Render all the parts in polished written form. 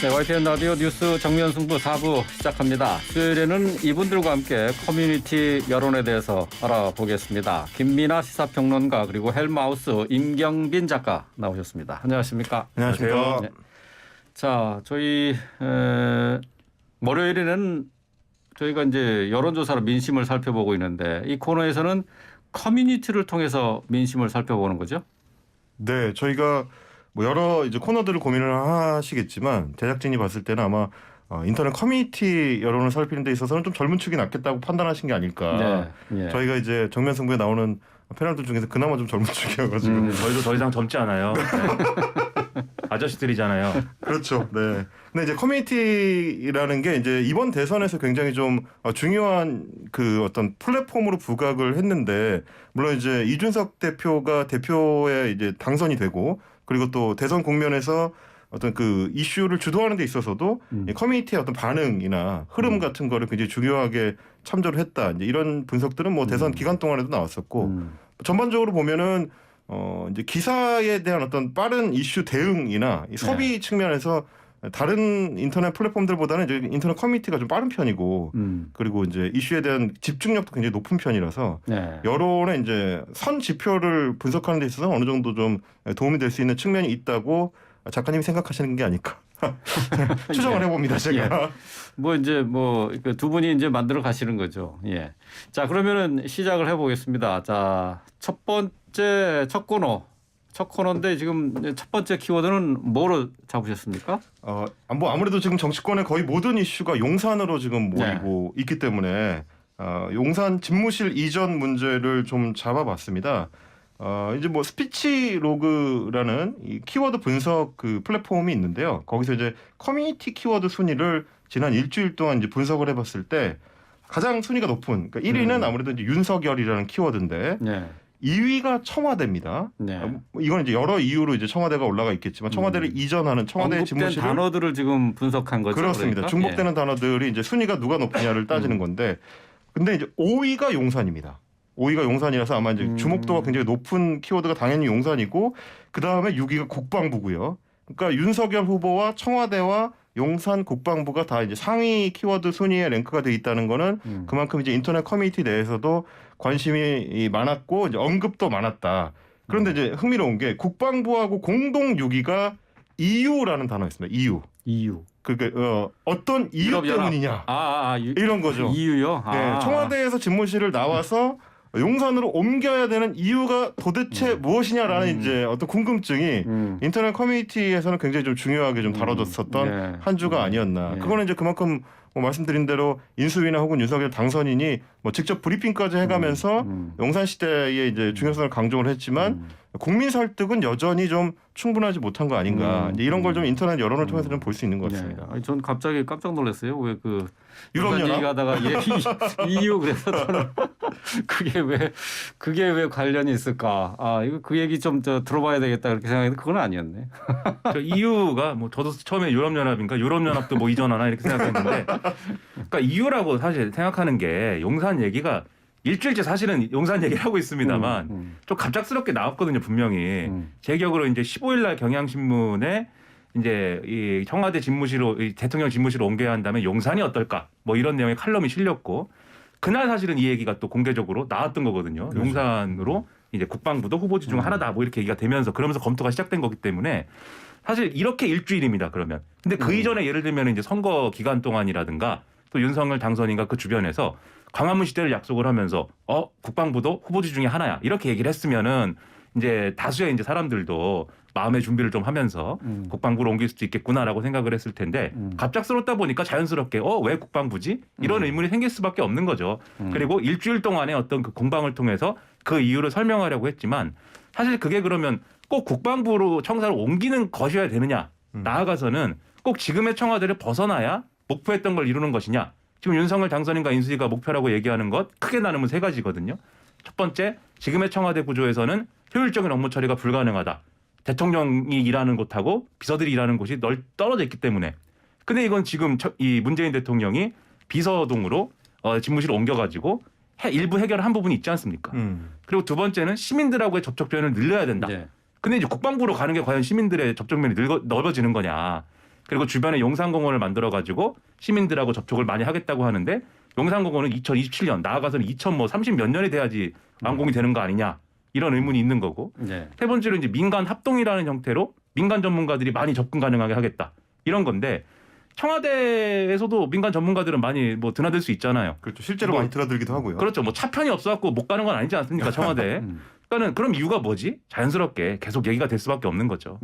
네, YTN 라디오 뉴스 정면 승부 4부 시작합니다. 수요일에는 이분들과 함께 커뮤니티 여론에 대해서 알아보겠습니다. 김민아 시사평론가 그리고 헬마우스 임경빈 작가 나오셨습니다. 안녕하십니까? 안녕하십니까? 네. 자, 저희 월요일에는 저희가 이제 여론조사로 민심을 살펴보고 있는데 이 코너에서는 커뮤니티를 통해서 민심을 살펴보는 거죠? 네, 저희가 뭐 여러 이제 코너들을 고민을 하시겠지만 제작진이 봤을 때는 아마 인터넷 커뮤니티 여론을 살피는 데 있어서는 좀 젊은 축이 낫겠다고 판단하신 게 아닐까. 네, 예. 저희가 이제 정면 승부에 나오는 패널들 중에서 그나마 좀 젊은 축이어가지고 저희도 더 이상 젊지 않아요. 네. 아저씨들이잖아요. 그렇죠. 네. 근데 이제 커뮤니티라는 게 이제 이번 대선에서 굉장히 좀 중요한 그 어떤 플랫폼으로 부각을 했는데 물론 이제 이준석 대표가 대표에 이제 당선이 되고 그리고 또 대선 국면에서 어떤 그 이슈를 주도하는 데 있어서도 이 커뮤니티의 어떤 반응이나 흐름 같은 거를 굉장히 중요하게 참조를 했다. 이제 이런 분석들은 뭐 대선 기간 동안에도 나왔었고 전반적으로 보면은 이제 기사에 대한 어떤 빠른 이슈 대응이나 이 소비 측면에서 다른 인터넷 플랫폼들보다는 이제 인터넷 커뮤니티가 좀 빠른 편이고 그리고 이제 이슈에 대한 집중력도 굉장히 높은 편이라서 네. 여론의 이제 선 지표를 분석하는 데 있어서 어느 정도 좀 도움이 될 수 있는 측면이 있다고 작가님이 생각하시는 게 아닐까 추정을 해봅니다 제가. 예. 뭐 이제 뭐 두 분이 이제 만들어 가시는 거죠. 예. 자 그러면은 시작을 해보겠습니다. 자 첫 번째 첫 코너인데 지금 첫 번째 키워드는 뭐로 잡으셨습니까? 뭐 아무래도 지금 정치권의 거의 모든 이슈가 용산으로 지금 모이고 있기 때문에 용산 집무실 이전 문제를 좀 잡아봤습니다. 이제 뭐 스피치 로그라는 이 키워드 분석 그 플랫폼이 있는데요. 거기서 이제 커뮤니티 키워드 순위를 지난 일주일 동안 이제 분석을 해봤을 때 가장 순위가 높은 그러니까 1위는 아무래도 이제 윤석열이라는 키워드인데. 네. 2위가 청와대입니다. 네. 이건 이제 여러 이유로 이제 청와대가 올라가 있겠지만 청와대를 이전하는 청와대 집무실을 단어들을 지금 분석한 거죠. 그렇습니다. 그러니까? 중복되는 단어들이 이제 순위가 누가 높으냐를 따지는 건데, 근데 이제 5위가 용산입니다. 5위가 용산이라서 아마 이제 주목도가 굉장히 높은 키워드가 당연히 용산이고, 그 다음에 6위가 국방부고요. 그러니까 윤석열 후보와 청와대와 용산 국방부가 다 이제 상위 키워드 순위에 랭크가 돼 있다는 거는 그만큼 이제 인터넷 커뮤니티 내에서도 관심이 많았고 이제 언급도 많았다. 그런데 이제 흥미로운 게 국방부하고 공동 6위가 이유라는 단어였습니다. 이유. 그러니까 어떤 이유 때문이냐. 이런 거죠. 이유요? 네, 청와대에서 집무실을 나와서 용산으로 옮겨야 되는 이유가 도대체 무엇이냐라는 이제 어떤 궁금증이 인터넷 커뮤니티에서는 굉장히 좀 중요하게 좀 다뤄졌었던 한 주가 아니었나. 그거는 이제 그만큼 뭐 말씀드린 대로 인수위나 혹은 윤석열 당선인이 뭐 직접 브리핑까지 해가면서 용산 시대의 이제 중요성을 강조를 했지만 국민 설득은 여전히 좀 충분하지 못한 거 아닌가. 이제 이런 걸 좀 인터넷 여론을 통해서 좀 볼 수 있는 것 같습니다. 네. 전 갑자기 깜짝 놀랐어요. 왜 그 유럽연합 얘기하다가 EU 그래서 저는 그게 왜 관련이 있을까? 이거 그 얘기 좀 들어봐야 되겠다 그렇게 생각했는데 그건 아니었네. 저 EU가 뭐 저도 처음에 유럽연합인가 유럽연합도 뭐 이전하나 이렇게 생각했는데, 그러니까 EU라고 사실 생각하는 게 용산 얘기가 일주일째 사실은 용산 얘기를 하고 있습니다만 좀 갑작스럽게 나왔거든요 분명히. 제 기억으로 이제 15일 날 경향신문에 이제 이 청와대 집무실로 이 대통령 집무실로 옮겨야 한다면 용산이 어떨까 뭐 이런 내용의 칼럼이 실렸고 그날 사실은 이 얘기가 또 공개적으로 나왔던 거거든요. 그렇죠. 용산으로 이제 국방부도 후보지 중 하나다 뭐 이렇게 얘기가 되면서 그러면서 검토가 시작된 거기 때문에 사실 이렇게 일주일입니다. 그러면 근데 그 이전에 예를 들면 이제 선거 기간 동안이라든가 또 윤석열 당선인과 그 주변에서 광화문 시대를 약속을 하면서 국방부도 후보지 중에 하나야 이렇게 얘기를 했으면은 이제 다수의 이제 사람들도 마음의 준비를 좀 하면서 국방부로 옮길 수도 있겠구나라고 생각을 했을 텐데 갑작스럽다 보니까 자연스럽게 왜 국방부지? 이런 의문이 생길 수밖에 없는 거죠. 그리고 일주일 동안의 어떤 그 공방을 통해서 그 이유를 설명하려고 했지만 사실 그게 그러면 꼭 국방부로 청사를 옮기는 것이어야 되느냐? 나아가서는 꼭 지금의 청와대를 벗어나야 목표했던 걸 이루는 것이냐? 지금 윤석열 당선인과 인수위가 목표라고 얘기하는 것 크게 나누면 세 가지거든요. 첫 번째, 지금의 청와대 구조에서는 효율적인 업무 처리가 불가능하다. 대통령이 일하는 곳하고 비서들이 일하는 곳이 떨어져 있기 때문에. 근데 이건 지금 이 문재인 대통령이 비서동으로 집무실을 옮겨가지고 일부 해결한 부분이 있지 않습니까? 그리고 두 번째는 시민들하고의 접촉면을 늘려야 된다. 네. 근데 이제 국방부로 가는 게 과연 시민들의 접촉면이 넓어지는 거냐. 그리고 주변에 용산공원을 만들어 가지고 시민들하고 접촉을 많이 하겠다고 하는데 용산공원은 2027년 나아가서는 2030 몇 년이 돼야지 완공이 되는 거 아니냐 이런 의문이 있는 거고 네. 세 번째로 이제 민간 합동이라는 형태로 민간 전문가들이 많이 접근 가능하게 하겠다 이런 건데 청와대에서도 민간 전문가들은 많이 뭐 드나들 수 있잖아요. 그렇죠. 실제로 뭐, 많이 드나들기도 하고요. 그렇죠. 뭐 차편이 없어갖고 못 가는 건 아니지 않습니까 청와대에. 그러니까는 그럼 이유가 뭐지? 자연스럽게 계속 얘기가 될 수밖에 없는 거죠.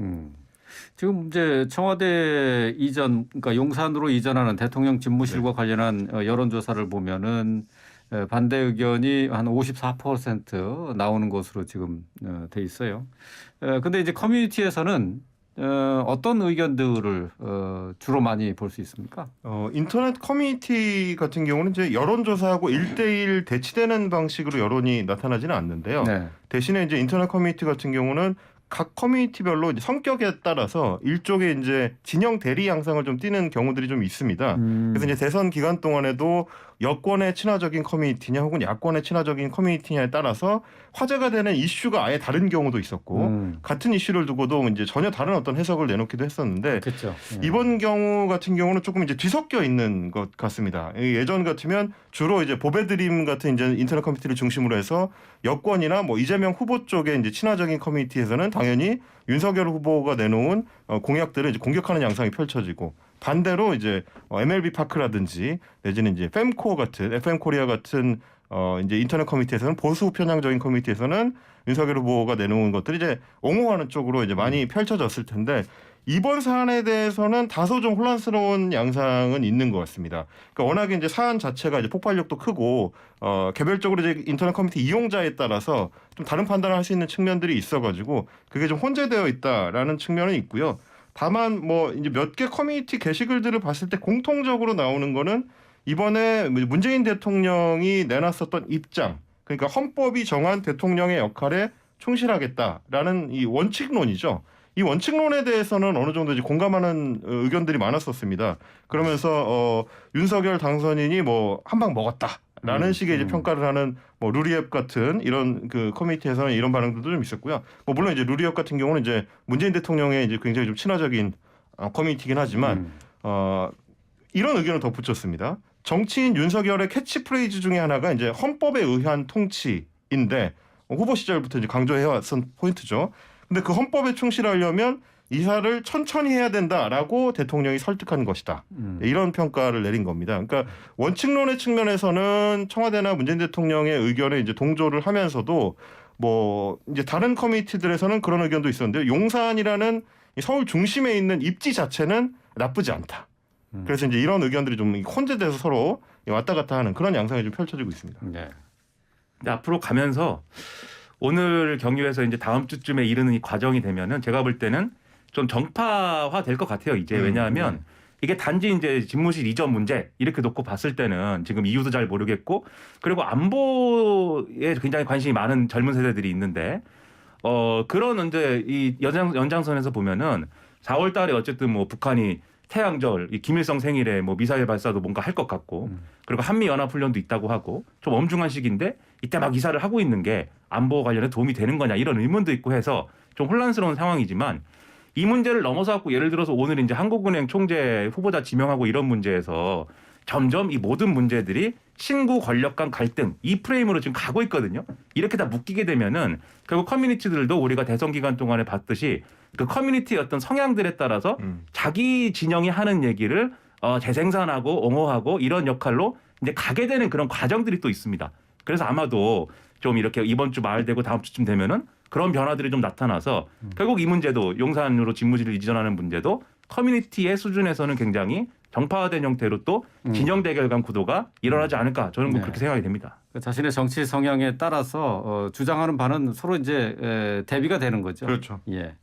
지금 이제 청와대 이전, 그러니까 용산으로 이전하는 대통령 집무실과 관련한 여론조사를 보면은 반대 의견이 한 54% 나오는 것으로 지금 돼 있어요. 근데 이제 커뮤니티에서는 어떤 의견들을 주로 많이 볼 수 있습니까? 인터넷 커뮤니티 같은 경우는 이제 여론조사하고 1대1 대치되는 방식으로 여론이 나타나지는 않는데요. 네. 대신에 이제 인터넷 커뮤니티 같은 경우는 각 커뮤니티별로 이제 성격에 따라서 일종의 이제 진영 대리 양상을 좀 띠는 경우들이 좀 있습니다. 그래서 이제 대선 기간 동안에도 여권에 친화적인 커뮤니티냐 혹은 야권에 친화적인 커뮤니티냐에 따라서 화제가 되는 이슈가 아예 다른 경우도 있었고 같은 이슈를 두고도 이제 전혀 다른 어떤 해석을 내놓기도 했었는데 그렇죠. 이번 경우 같은 경우는 조금 이제 뒤섞여 있는 것 같습니다. 예전 같으면 주로 이제 보배드림 같은 이제 인터넷 커뮤니티를 중심으로 해서 여권이나 뭐 이재명 후보 쪽에 이제 친화적인 커뮤니티에서는 당연히 윤석열 후보가 내놓은 공약들을 이제 공격하는 양상이 펼쳐지고 반대로 이제 MLB 파크라든지 내지는 이제 fem코 같은 FM 코리아 같은 이제 인터넷 커뮤니티에서는 보수 편향적인 커뮤니티에서는 윤석열 후보가 내놓은 것들이 이제 옹호하는 쪽으로 이제 많이 펼쳐졌을 텐데 이번 사안에 대해서는 다소 좀 혼란스러운 양상은 있는 것 같습니다. 그러니까 워낙에 이제 사안 자체가 이제 폭발력도 크고 개별적으로 이제 인터넷 커뮤니티 이용자에 따라서 좀 다른 판단을 할 수 있는 측면들이 있어가지고 그게 좀 혼재되어 있다라는 측면은 있고요. 다만 뭐 이제 몇 개 커뮤니티 게시글들을 봤을 때 공통적으로 나오는 거는 이번에 문재인 대통령이 내놨었던 입장, 그러니까 헌법이 정한 대통령의 역할에 충실하겠다라는 이 원칙론이죠. 이 원칙론에 대해서는 어느 정도 이제 공감하는 의견들이 많았었습니다. 그러면서 윤석열 당선인이 뭐 한 방 먹었다라는 식의 이제 평가를 하는 뭐 루리앱 같은 이런 그 커뮤니티에서는 이런 반응들도 좀 있었고요. 뭐 물론 이제 루리앱 같은 경우는 이제 문재인 대통령의 이제 굉장히 좀 친화적인 커뮤니티긴 하지만 이런 의견을 덧붙였습니다. 정치인 윤석열의 캐치프레이즈 중에 하나가 이제 헌법에 의한 통치인데 후보 시절부터 이제 강조해왔던 포인트죠. 근데 그 헌법에 충실하려면 이사를 천천히 해야 된다라고 대통령이 설득한 것이다. 이런 평가를 내린 겁니다. 그러니까 원칙론의 측면에서는 청와대나 문재인 대통령의 의견에 이제 동조를 하면서도 뭐 이제 다른 커뮤니티들에서는 그런 의견도 있었는데 용산이라는 서울 중심에 있는 입지 자체는 나쁘지 않다. 그래서 이제 이런 의견들이 좀 혼재돼서 서로 왔다 갔다 하는 그런 양상이 좀 펼쳐지고 있습니다. 네. 근데 앞으로 가면서 오늘 경유에서 이제 다음 주쯤에 이르는 이 과정이 되면은 제가 볼 때는 좀 정파화 될 것 같아요. 이제 왜냐하면 이게 단지 이제 집무실 이전 문제 이렇게 놓고 봤을 때는 지금 이유도 잘 모르겠고 그리고 안보에 굉장히 관심이 많은 젊은 세대들이 있는데 그런 이제 이 연장선에서 보면은 4월달에 어쨌든 뭐 북한이 태양절, 이 김일성 생일에 뭐 미사일 발사도 뭔가 할 것 같고 그리고 한미 연합 훈련도 있다고 하고 좀 엄중한 시기인데 이때 막 이사를 하고 있는 게 안보 관련에 도움이 되는 거냐 이런 의문도 있고 해서 좀 혼란스러운 상황이지만 이 문제를 넘어서 갖고 예를 들어서 오늘 이제 한국은행 총재 후보자 지명하고 이런 문제에서 점점 이 모든 문제들이 신구 권력 간 갈등 이 프레임으로 지금 가고 있거든요. 이렇게 다 묶이게 되면은 결국 커뮤니티들도 우리가 대선 기간 동안에 봤듯이 그 커뮤니티의 어떤 성향들에 따라서 자기 진영이 하는 얘기를 재생산하고 옹호하고 이런 역할로 이제 가게 되는 그런 과정들이 또 있습니다. 그래서 아마도 좀 이렇게 이번 주 말 되고 다음 주쯤 되면은 그런 변화들이 좀 나타나서 결국 이 문제도 용산으로 집무실을 이전하는 문제도 커뮤니티의 수준에서는 굉장히 정파화된 형태로 또 진영 대결 간 구도가 일어나지 않을까 저는 뭐 그렇게 생각이 됩니다. 자신의 정치 성향에 따라서 주장하는 바는 서로 이제 대비가 되는 거죠. 그렇죠. 예.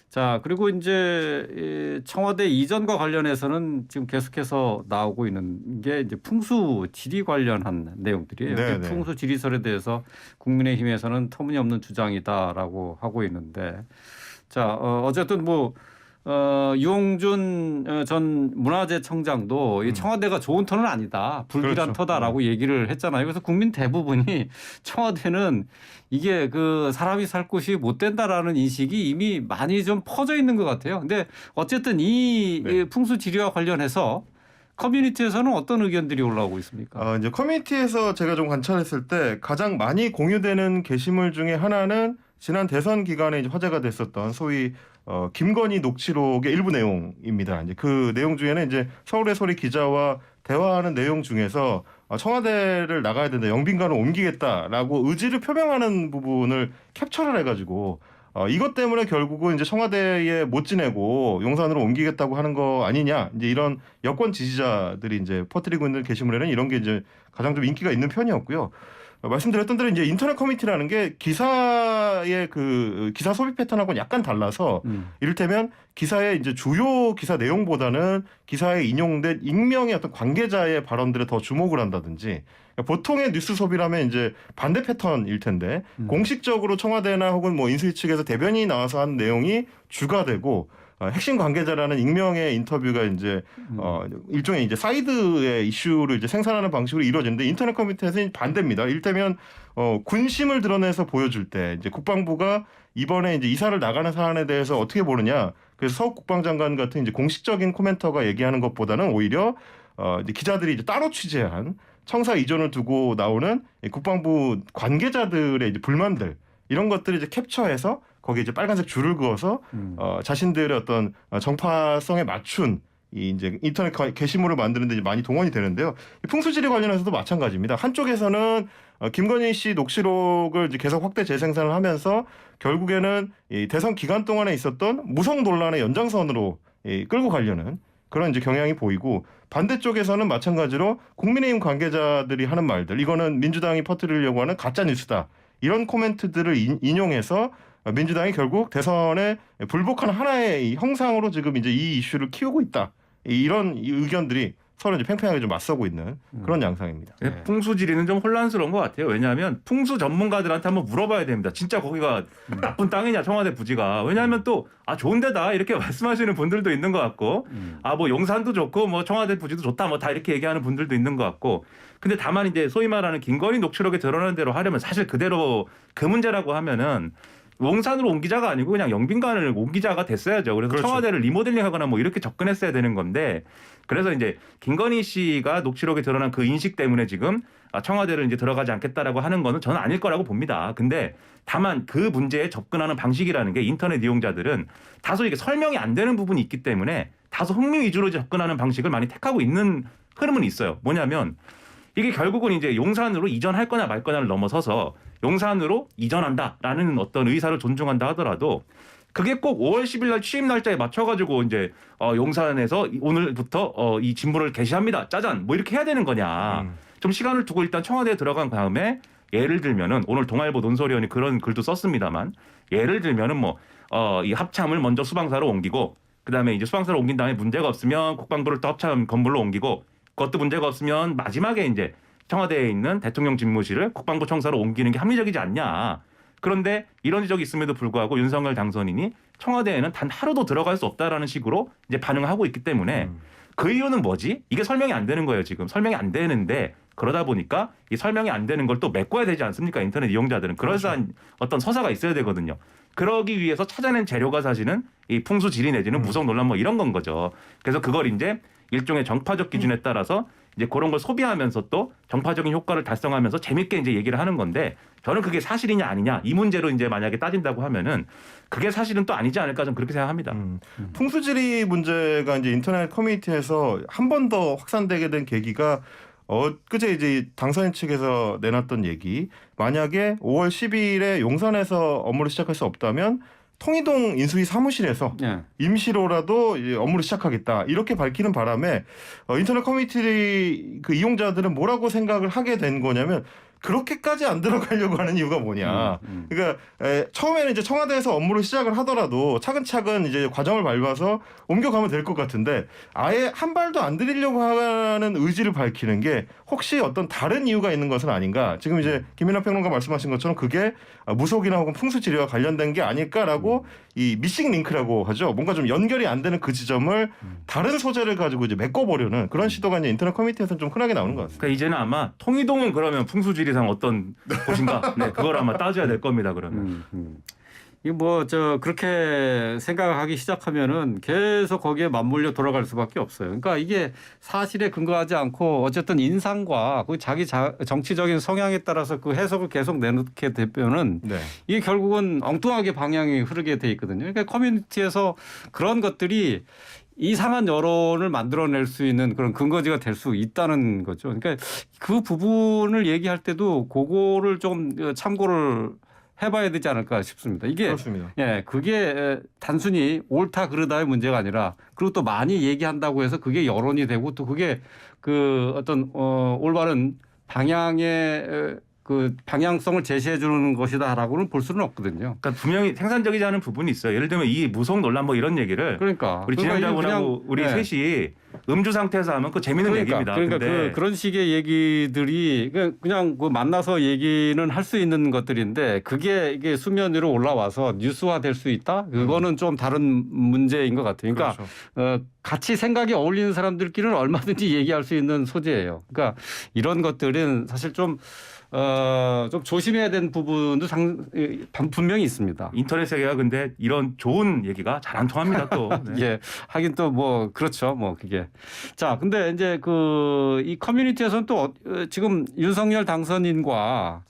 자, 그리고 이제 청와대 이전과 관련해서는 지금 계속해서 나오고 있는 게 이제 풍수 지리 관련한 내용들이에요. 네, 네. 풍수 지리설에 대해서 국민의힘에서는 터무니없는 주장이다라고 하고 있는데, 자, 어쨌든 뭐 유홍준 전 문화재청장도 이 청와대가 좋은 터는 아니다. 불길한 그렇죠. 터다라고 얘기를 했잖아요. 그래서 국민 대부분이 청와대는 이게 그 사람이 살 곳이 못 된다라는 인식이 이미 많이 좀 퍼져 있는 것 같아요. 근데 어쨌든 이 네. 풍수지리와 관련해서 커뮤니티에서는 어떤 의견들이 올라오고 있습니까? 이제 커뮤니티에서 제가 좀 관찰했을 때 가장 많이 공유되는 게시물 중에 하나는 지난 대선 기간에 이제 화제가 됐었던 소위 김건희 녹취록의 일부 내용입니다. 이제 그 내용 중에는 이제 서울의 소리 기자와 대화하는 내용 중에서 청와대를 나가야 된다, 영빈관을 옮기겠다라고 의지를 표명하는 부분을 캡처를 해가지고 이것 때문에 결국은 이제 청와대에 못 지내고 용산으로 옮기겠다고 하는 거 아니냐, 이제 이런 여권 지지자들이 이제 퍼뜨리고 있는 게시물에는 이런 게 이제 가장 좀 인기가 있는 편이었고요. 말씀드렸던 대로 이제 인터넷 커뮤니티라는 게 기사의 그 기사 소비 패턴하고는 약간 달라서 이를테면 기사의 이제 주요 기사 내용보다는 기사에 인용된 익명의 어떤 관계자의 발언들에 더 주목을 한다든지, 보통의 뉴스 소비라면 이제 반대 패턴일 텐데 공식적으로 청와대나 혹은 뭐 인수위 측에서 대변인이 나와서 한 내용이 주가 되고 핵심 관계자라는 익명의 인터뷰가 이제 일종의 이제 사이드의 이슈를 이제 생산하는 방식으로 이루어지는데, 인터넷 커뮤니티에서는 반대입니다. 이를테면 군심을 드러내서 보여줄 때 이제 국방부가 이번에 이제 이사를 나가는 사안에 대해서 어떻게 보느냐, 그래서 서욱 국방장관 같은 이제 공식적인 코멘터가 얘기하는 것보다는 오히려 이제 기자들이 이제 따로 취재한 청사 이전을 두고 나오는 국방부 관계자들의 이제 불만들, 이런 것들을 이제 캡처해서 거기에 이제 빨간색 줄을 그어서 자신들의 어떤 정파성에 맞춘 이 이제 인터넷 게시물을 만드는데 이제 많이 동원이 되는데요. 풍수지리 관련해서도 마찬가지입니다. 한쪽에서는 김건희 씨 녹취록을 이제 계속 확대 재생산을 하면서 결국에는 이 대선 기간 동안에 있었던 무성 논란의 연장선으로 끌고 가려는 그런 이제 경향이 보이고, 반대쪽에서는 마찬가지로 국민의힘 관계자들이 하는 말들, 이거는 민주당이 퍼뜨리려고 하는 가짜 뉴스다, 이런 코멘트들을 인용해서 민주당이 결국 대선에 불복하는 하나의 형상으로 지금 이제 이 이슈를 키우고 있다, 이런 의견들이 서로 이제 팽팽하게 좀 맞서고 있는 그런 양상입니다. 네. 풍수지리는 좀 혼란스러운 것 같아요. 왜냐하면 풍수 전문가들한테 한번 물어봐야 됩니다. 진짜 거기가 나쁜 땅이냐, 청와대 부지가. 왜냐하면 또 좋은 데다 이렇게 말씀하시는 분들도 있는 것 같고, 뭐 용산도 좋고 뭐 청와대 부지도 좋다, 뭐 다 이렇게 얘기하는 분들도 있는 것 같고. 근데 다만 이제 소위 말하는 김건희 녹취록에 드러나는 대로 하려면 사실 그대로 그 문제라고 하면은 용산으로 옮기자가 아니고 그냥 영빈관을 옮기자가 됐어야죠. 그래서 그렇죠. 청와대를 리모델링하거나 뭐 이렇게 접근했어야 되는 건데, 그래서 이제 김건희 씨가 녹취록에 드러난 그 인식 때문에 지금 청와대를 이제 들어가지 않겠다라고 하는 거는 저는 아닐 거라고 봅니다. 근데 다만 그 문제에 접근하는 방식이라는 게 인터넷 이용자들은 다소 이게 설명이 안 되는 부분이 있기 때문에 다소 흥미 위주로 접근하는 방식을 많이 택하고 있는 흐름은 있어요. 뭐냐면 이게 결국은 이제 용산으로 이전할 거냐 말 거냐를 넘어서서 용산으로 이전한다라는 어떤 의사를 존중한다 하더라도 그게 꼭 5월 10일 날 취임 날짜에 맞춰가지고 이제 용산에서 오늘부터 이 직무를 개시합니다, 짜잔, 뭐 이렇게 해야 되는 거냐. 좀 시간을 두고 일단 청와대에 들어간 다음에 예를 들면은 오늘 동아일보 논설위원이 그런 글도 썼습니다만, 예를 들면은 뭐 이 합참을 먼저 수방사로 옮기고, 그다음에 이제 수방사로 옮긴 다음에 문제가 없으면 국방부를 또 합참 건물로 옮기고, 그것도 문제가 없으면 마지막에 이제 청와대에 있는 대통령 집무실을 국방부 청사로 옮기는 게 합리적이지 않냐. 그런데 이런 적이 있음에도 불구하고 윤석열 당선인이 청와대에는 단 하루도 들어갈 수 없다라는 식으로 이제 반응을 하고 있기 때문에 그 이유는 뭐지? 이게 설명이 안 되는 거예요, 지금. 설명이 안 되는데, 그러다 보니까 이 설명이 안 되는 걸 또 메꿔야 되지 않습니까? 인터넷 이용자들은. 그럴싸한 어떤 서사가 있어야 되거든요. 그러기 위해서 찾아낸 재료가 사실은 이 풍수지리 내지는 무성 논란 뭐 이런 건 거죠. 그래서 그걸 이제 일종의 정파적 기준에 따라서 이제 그런 걸 소비하면서 또 정파적인 효과를 달성하면서 재밌게 이제 얘기를 하는 건데, 저는 그게 사실이냐 아니냐 이 문제로 이제 만약에 따진다고 하면은 그게 사실은 또 아니지 않을까, 좀 그렇게 생각합니다. 풍수지리 문제가 이제 인터넷 커뮤니티에서 한 번 더 확산되게 된 계기가 그제 이제 당선인 측에서 내놨던 얘기, 만약에 5월 10일에 용산에서 업무를 시작할 수 없다면 통이동 인수위 사무실에서 예. 임시로라도 이제 업무를 시작하겠다, 이렇게 밝히는 바람에 인터넷 커뮤니티 그 이용자들은 뭐라고 생각을 하게 된 거냐면, 그렇게까지 안 들어가려고 하는 이유가 뭐냐. 그러니까 처음에는 이제 청와대에서 업무를 시작을 하더라도 차근차근 이제 과정을 밟아서 옮겨가면 될 것 같은데 아예 한 발도 안 들이려고 하는 의지를 밝히는 게 혹시 어떤 다른 이유가 있는 것은 아닌가. 지금 이제 김민하 평론가 말씀하신 것처럼 그게 무속이나 혹은 풍수지리와 관련된 게 아닐까라고 이 미싱 링크라고 하죠. 뭔가 좀 연결이 안 되는 그 지점을 다른 소재를 가지고 이제 메꿔보려는 그런 시도가 이제 인터넷 커뮤니티에서는 좀 흔하게 나오는 것 같습니다. 그러니까 이제는 아마 통이동은 그러면 풍수지리상 어떤 곳인가? 네, 그걸 아마 따져야 될 겁니다. 그러면. 이거 뭐 그렇게 생각하기 시작하면은 계속 거기에 맞물려 돌아갈 수밖에 없어요. 그러니까 이게 사실에 근거하지 않고 어쨌든 인상과 그 자기 정치적인 성향에 따라서 그 해석을 계속 내놓게 되면은 네. 이게 결국은 엉뚱하게 방향이 흐르게 돼 있거든요. 그러니까 커뮤니티에서 그런 것들이 이상한 여론을 만들어낼 수 있는 그런 근거지가 될 수 있다는 거죠. 그러니까 그 부분을 얘기할 때도 그거를 좀 참고를 해봐야 되지 않을까 싶습니다. 이게 그렇습니다. 그게 단순히 옳다 그르다의 문제가 아니라 그리고 또 많이 얘기한다고 해서 그게 여론이 되고 또 그게 그 어떤 올바른 방향의 그 방향성을 제시해 주는 것이다라고는 볼 수는 없거든요. 그러니까 분명히 생산적이지 않은 부분이 있어요. 예를 들면 이 무속 논란 뭐 이런 얘기를 그러니까 우리 진행자분하고 우리 셋이 음주 상태에서 하면 그 재밌는 얘기입니다. 그러니까 근데 그런 식의 얘기들이 그냥 그 만나서 얘기는 할 수 있는 것들인데 그게 이게 수면 위로 올라와서 뉴스화 될 수 있다? 그거는 좀 다른 문제인 것 같아요. 그러니까 그렇죠. 같이 생각이 어울리는 사람들끼리는 얼마든지 얘기할 수 있는 소재예요. 그러니까 이런 것들은 사실 좀 조심해야 되는 부분도 분명히 있습니다. 인터넷 세계가 근데 이런 좋은 얘기가 잘 안 통합니다 또. 네. 예, 하긴 또 뭐 그렇죠, 뭐 그게. 자, 근데 이제 이 커뮤니티에서는 또 지금 윤석열 당선인과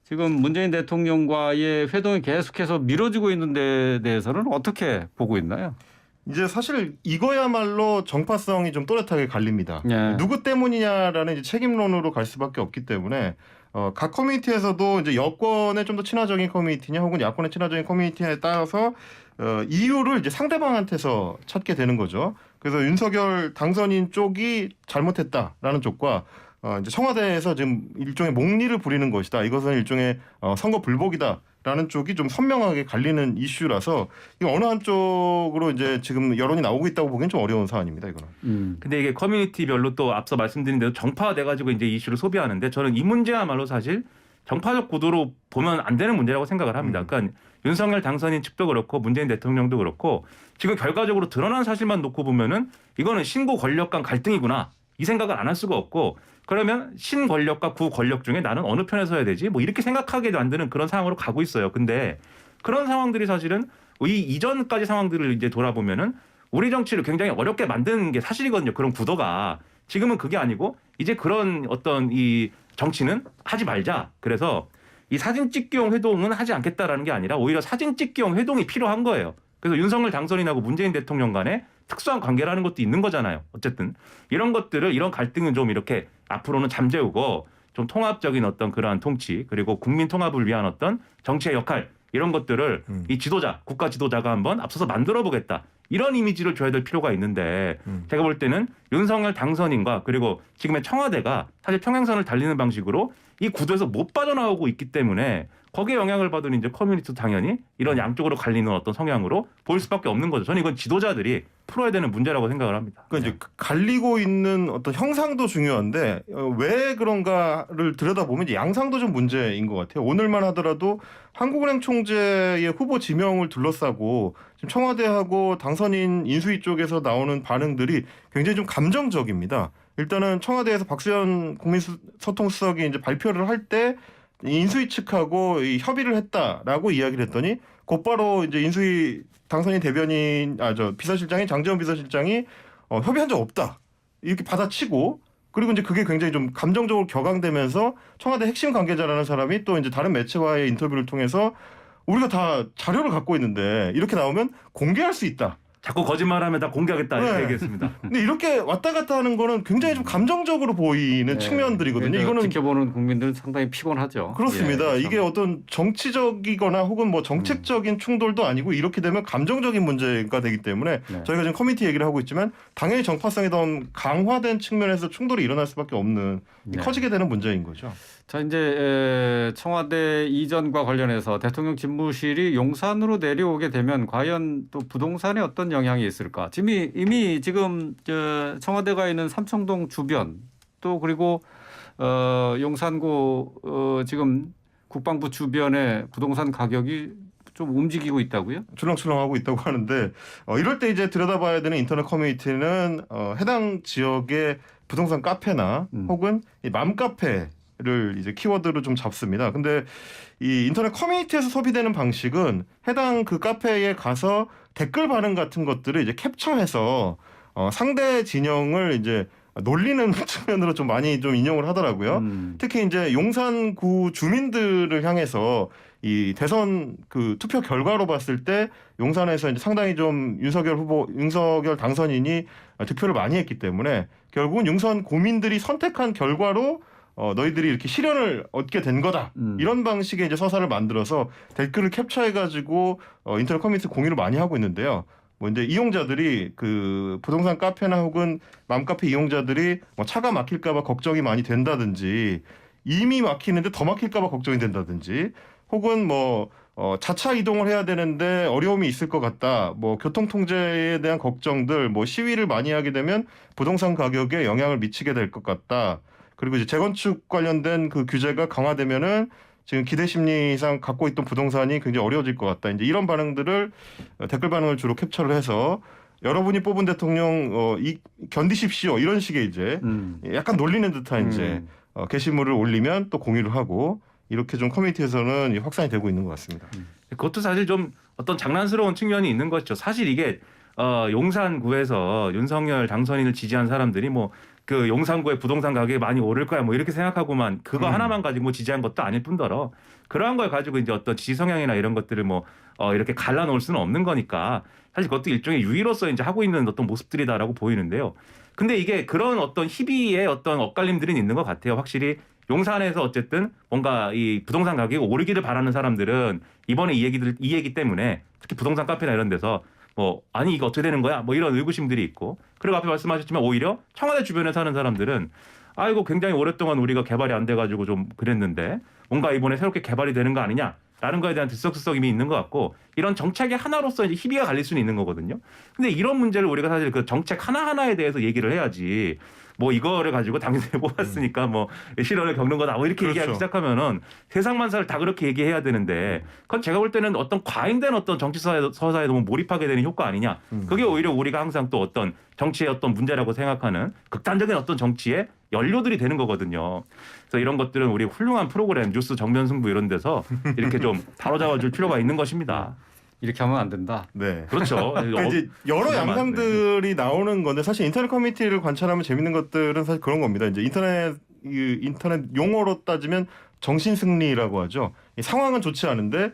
지금 문재인 대통령과의 회동이 계속해서 미뤄지고 있는 데 대해서는 어떻게 보고 있나요? 이제 사실 이거야말로 정파성이 좀 또렷하게 갈립니다. 예. 누구 때문이냐라는 이제 책임론으로 갈 수밖에 없기 때문에 각 커뮤니티에서도 이제 여권에 좀 더 친화적인 커뮤니티냐 혹은 야권에 친화적인 커뮤니티에 따라서 이유를 이제 상대방한테서 찾게 되는 거죠. 그래서 윤석열 당선인 쪽이 잘못했다라는 쪽과 이제 청와대에서 지금 일종의 몽리를 부리는 것이다. 이것은 일종의 선거 불복이다라는 쪽이 좀 선명하게 갈리는 이슈라서 이거 어느 한쪽으로 이제 지금 여론이 나오고 있다고 보기엔 좀 어려운 사안입니다. 이거는. 근데 이게 커뮤니티별로 또 앞서 말씀드린 대로 정파돼 가지고 이제 이슈를 소비하는데 저는 이 문제야말로 사실 정파적 구도로 보면 안 되는 문제라고 생각을 합니다. 그러니까 윤석열 당선인 측도 그렇고 문재인 대통령도 그렇고 지금 결과적으로 드러난 사실만 놓고 보면은 이거는 신고 권력 간 갈등이구나 이 생각을 안 할 수가 없고 그러면 신권력과 구권력 중에 나는 어느 편에 서야 되지 뭐 이렇게 생각하게 만드는 그런 상황으로 가고 있어요. 근데 그런 상황들이 사실은 이 이전까지 상황들을 이제 돌아보면은 우리 정치를 굉장히 어렵게 만드는 게 사실이거든요. 그런 구도가 지금은 그게 아니고 이제 그런 어떤 이 정치는 하지 말자. 그래서 이 사진 찍기용 회동은 하지 않겠다라는 게 아니라 오히려 사진 찍기용 회동이 필요한 거예요. 그래서 윤석열 당선인하고 문재인 대통령 간에 특수한 관계라는 것도 있는 거잖아요. 어쨌든 이런 것들을 이런 갈등은 좀 이렇게 앞으로는 잠재우고 좀 통합적인 어떤 그러한 통치 그리고 국민 통합을 위한 어떤 정치의 역할 이런 것들을 이 지도자 국가 지도자가 한번 앞서서 만들어 보겠다. 이런 이미지를 줘야 될 필요가 있는데 제가 볼 때는 윤석열 당선인과 그리고 지금의 청와대가 사실 평행선을 달리는 방식으로 이 구도에서 못 빠져나오고 있기 때문에 거기에 영향을 받은 이제 커뮤니티도 당연히 이런 양쪽으로 갈리는 어떤 성향으로 보일 수밖에 없는 거죠. 저는 이건 지도자들이 풀어야 되는 문제라고 생각을 합니다. 그러니까 이제 갈리고 있는 어떤 형상도 중요한데 왜 그런가를 들여다보면 이제 양상도 좀 문제인 것 같아요. 오늘만 하더라도 한국은행 총재의 후보 지명을 둘러싸고 지금 청와대하고 당선인 인수위 쪽에서 나오는 반응들이 굉장히 좀 감정적입니다. 일단은 청와대에서 박수현 국민소통수석이 이제 발표를 할 때 인수위 측하고 협의를 했다라고 이야기를 했더니 곧바로 이제 인수위 당선인 대변인 비서실장인 장제원 비서실장이 협의한 적 없다 이렇게 받아치고 그리고 이제 그게 굉장히 좀 감정적으로 격앙되면서 청와대 핵심 관계자라는 사람이 또 이제 다른 매체와의 인터뷰를 통해서 우리가 다 자료를 갖고 있는데 이렇게 나오면 공개할 수 있다. 자꾸 거짓말하면 다 공개하겠다 이렇게 네. 얘기했습니다. 근데 이렇게 왔다 갔다 하는 거는 굉장히 좀 감정적으로 보이는 네. 측면들이거든요. 이거는 이거는 지켜보는 국민들은 상당히 피곤하죠. 그렇습니다. 예, 이게 참. 어떤 정치적이거나 혹은 뭐 정책적인 충돌도 아니고 이렇게 되면 감정적인 문제가 되기 때문에 네. 저희가 지금 커뮤니티 얘기를 하고 있지만 당연히 정파성이 더 강화된 측면에서 충돌이 일어날 수밖에 없는 네. 커지게 되는 문제인 거죠. 자 이제 청와대 이전과 관련해서 대통령 집무실이 용산으로 내려오게 되면 과연 또 부동산에 어떤 영향이 있을까? 이미 지금 청와대가 있는 삼청동 주변 또 그리고 용산구 지금 국방부 주변에 부동산 가격이 좀 움직이고 있다고요? 출렁출렁하고 있다고 하는데 이럴 때 이제 들여다봐야 되는 인터넷 커뮤니티는 해당 지역의 부동산 카페나 혹은 이 맘카페를 이제 키워드로 좀 잡습니다. 근데 이 인터넷 커뮤니티에서 소비되는 방식은 해당 그 카페에 가서 댓글 반응 같은 것들을 이제 캡처해서 상대 진영을 이제 놀리는 측면으로 좀 많이 좀 인용을 하더라고요. 특히 이제 용산구 주민들을 향해서 이 대선 그 투표 결과로 봤을 때 용산에서 이제 상당히 좀 윤석열 당선인이 득표를 많이 했기 때문에 결국은 용산 고민들이 선택한 결과로 너희들이 이렇게 실현을 얻게 된 거다. 이런 방식의 이제 서사를 만들어서 댓글을 캡처해가지고 인터넷 커뮤니티 공유를 많이 하고 있는데요. 뭐 이제 이용자들이 그 부동산 카페나 혹은 맘카페 이용자들이 뭐 차가 막힐까봐 걱정이 많이 된다든지 이미 막히는데 더 막힐까봐 걱정이 된다든지 혹은 뭐 자차 이동을 해야 되는데 어려움이 있을 것 같다. 뭐 교통 통제에 대한 걱정들, 뭐 시위를 많이 하게 되면 부동산 가격에 영향을 미치게 될 것 같다. 그리고 이제 재건축 관련된 그 규제가 강화되면은 지금 기대 심리상 갖고 있던 부동산이 굉장히 어려워질 것 같다. 이제 이런 반응들을 댓글 반응을 주로 캡처를 해서 여러분이 뽑은 대통령 견디십시오. 이런 식의 이제 약간 놀리는 듯한 이제 게시물을 올리면 또 공유를 하고 이렇게 좀 커뮤니티에서는 확산이 되고 있는 것 같습니다. 그것도 사실 좀 어떤 장난스러운 측면이 있는 거죠. 사실 이게 용산구에서 윤석열 당선인을 지지한 사람들이 뭐 그 용산구의 부동산 가격이 많이 오를 거야 뭐 이렇게 생각하고만 그거 하나만 가지고 지지한 것도 아닐 뿐더러 그러한 걸 가지고 이제 어떤 지지 성향이나 이런 것들을 뭐 이렇게 갈라놓을 수는 없는 거니까 사실 그것도 일종의 유의로서 이제 하고 있는 어떤 모습들이다라고 보이는데요. 근데 이게 그런 어떤 희비의 어떤 엇갈림들은 있는 것 같아요. 확실히 용산에서 어쨌든 뭔가 이 부동산 가격이 오르기를 바라는 사람들은 이번에 이 얘기 때문에 특히 부동산 카페나 이런 데서 뭐 아니 이거 어떻게 되는 거야? 뭐 이런 의구심들이 있고 그리고 앞에 말씀하셨지만 오히려 청와대 주변에 사는 사람들은 아이고 굉장히 오랫동안 우리가 개발이 안 돼가지고 좀 그랬는데 뭔가 이번에 새롭게 개발이 되는 거 아니냐라는 거에 대한 들썩들썩임이 있는 것 같고 이런 정책의 하나로서 이제 희비가 갈릴 수는 있는 거거든요. 근데 이런 문제를 우리가 사실 그 정책 하나하나에 대해서 얘기를 해야지 뭐 이거를 가지고 당신이 뽑았으니까 뭐 실현을 겪는 거다 뭐 이렇게 그렇죠. 얘기하기 시작하면은 세상 만사를 다 그렇게 얘기해야 되는데 그건 제가 볼 때는 어떤 과잉된 어떤 정치 서사에 너무 몰입하게 되는 효과 아니냐. 그게 오히려 우리가 항상 또 어떤 정치의 어떤 문제라고 생각하는 극단적인 어떤 정치의 연료들이 되는 거거든요. 그래서 이런 것들은 우리 훌륭한 프로그램 뉴스 정면 승부 이런 데서 이렇게 좀 바로잡아줄 필요가 있는 것입니다. 이렇게 하면 안 된다. 네. 그렇죠. 그러니까 이제 여러 양상들이 나오는 건데 사실 인터넷 커뮤니티를 관찰하면 재밌는 것들은 사실 그런 겁니다. 이제 인터넷 용어로 따지면 정신승리라고 하죠. 이 상황은 좋지 않은데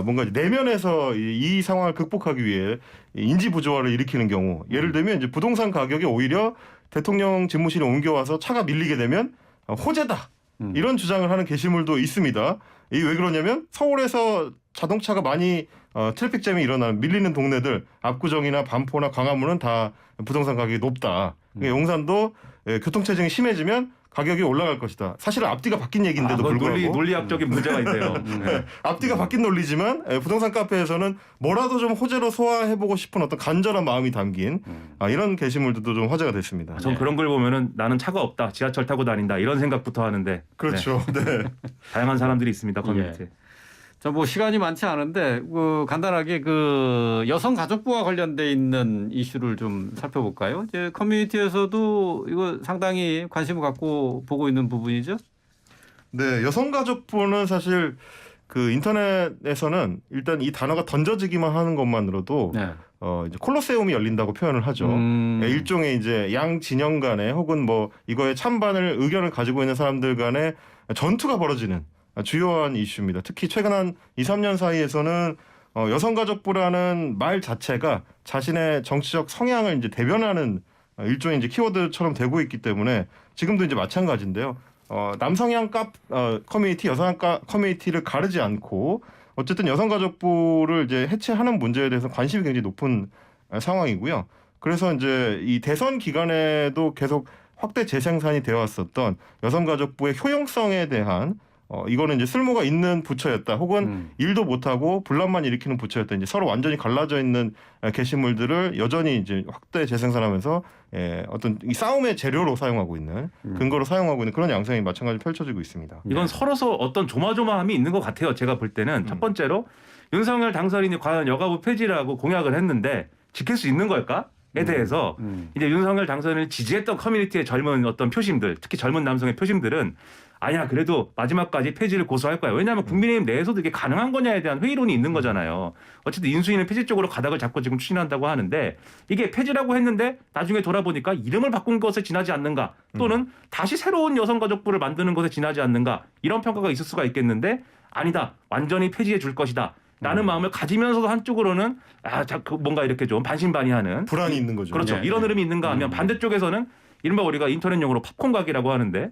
뭔가 이제 내면에서 이 상황을 극복하기 위해 인지 부조화를 일으키는 경우, 예를 들면 이제 부동산 가격이 오히려 대통령 집무실에 옮겨와서 차가 밀리게 되면 호재다. 이런 주장을 하는 게시물도 있습니다. 이 왜 그러냐면 서울에서 자동차가 많이 트래픽 잼이 일어나는 밀리는 동네들 압구정이나 반포나 광화문은 다 부동산 가격이 높다. 그러니까 용산도 교통체증이 심해지면 가격이 올라갈 것이다. 사실은 앞뒤가 바뀐 얘기인데도 불구하고 논리학적인 문제가 있네요. 앞뒤가 바뀐 논리지만 부동산 카페에서는 뭐라도 좀 호재로 소화해보고 싶은 어떤 간절한 마음이 담긴 이런 게시물들도 좀 화제가 됐습니다. 전 그런 걸 보면은 나는 차가 없다, 지하철 타고 다닌다 이런 생각부터 하는데 그렇죠. 네. 다양한 사람들이 있습니다 커뮤니티. 예. 자, 뭐 시간이 많지 않은데 간단하게 그 여성가족부와 관련돼 있는 이슈를 좀 살펴볼까요? 이제 커뮤니티에서도 이거 상당히 관심을 갖고 보고 있는 부분이죠. 네, 여성가족부는 사실 그 인터넷에서는 일단 이 단어가 던져지기만 하는 것만으로도 네. 이제 콜로세움이 열린다고 표현을 하죠. 일종의 이제 양 진영 간에 혹은 뭐 이거에 찬반을 의견을 가지고 있는 사람들 간에 전투가 벌어지는 주요한 이슈입니다. 특히 최근 한 2, 3년 사이에서는 여성가족부라는 말 자체가 자신의 정치적 성향을 이제 대변하는 일종의 이제 키워드처럼 되고 있기 때문에 지금도 이제 마찬가지인데요. 남성향 커뮤니티, 여성향 커뮤니티를 가르지 않고 어쨌든 여성가족부를 이제 해체하는 문제에 대해서 관심이 굉장히 높은 상황이고요. 그래서 이제 이 대선 기간에도 계속 확대 재생산이 되어 왔었던 여성가족부의 효용성에 대한 이거는 이제 쓸모가 있는 부처였다. 혹은 일도 못하고 분란만 일으키는 부처였다. 이제 서로 완전히 갈라져 있는 게시물들을 여전히 이제 확대 재생산하면서 어떤 이 싸움의 재료로 사용하고 있는 근거로 사용하고 있는 그런 양상이 마찬가지로 펼쳐지고 있습니다. 이건 서로서 어떤 조마조마함이 있는 것 같아요. 제가 볼 때는 첫 번째로 윤석열 당선인이 과연 여가부 폐지라고 공약을 했는데 지킬 수 있는 걸까?에 대해서 이제 윤석열 당선인을 지지했던 커뮤니티의 젊은 어떤 표심들, 특히 젊은 남성의 표심들은 아니야 그래도 마지막까지 폐지를 고수할 거야. 왜냐하면 국민의힘 내에서도 이게 가능한 거냐에 대한 회의론이 있는 거잖아요. 어쨌든 인수위는 폐지 쪽으로 가닥을 잡고 지금 추진한다고 하는데 이게 폐지라고 했는데 나중에 돌아보니까 이름을 바꾼 것에 지나지 않는가 또는 다시 새로운 여성가족부를 만드는 것에 지나지 않는가 이런 평가가 있을 수가 있겠는데 아니다 완전히 폐지해 줄 것이다. 라는 마음을 가지면서도 한쪽으로는 뭔가 이렇게 좀 반신반의하는 불안이 있는 거죠. 그렇죠. 이런 흐름이 있는가 하면 반대쪽에서는 이른바 우리가 인터넷용어로 팝콘 각이라고 하는데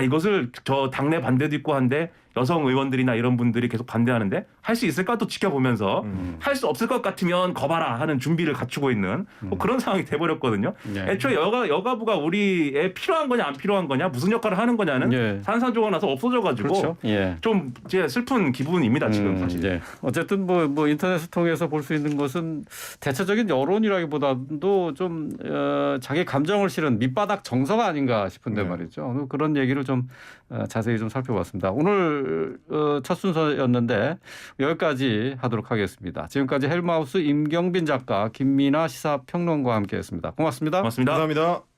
이것을 저 당내 반대도 있고 한데 여성 의원들이나 이런 분들이 계속 반대하는데 할 수 있을까 또 지켜보면서 할 수 없을 것 같으면 거봐라 하는 준비를 갖추고 있는 뭐 그런 상황이 돼버렸거든요. 애초에 여가부가 우리에 필요한 거냐 안 필요한 거냐 무슨 역할을 하는 거냐는 산산조각 나서 없어져가지고 그렇죠. 좀 이제 슬픈 기분입니다 지금 사실. 어쨌든 뭐 인터넷을 통해서 볼 수 있는 것은 대체적인 여론이라기보다도 좀 자기 감정을 실은 밑바닥 정서가 아닌가 싶은데 말이죠. 그런 얘기를 좀 자세히 좀 살펴봤습니다. 오늘 첫 순서였는데 여기까지 하도록 하겠습니다. 지금까지 헬마우스 임경빈 작가, 김민아 시사평론가와 함께했습니다. 고맙습니다. 고맙습니다. 감사합니다.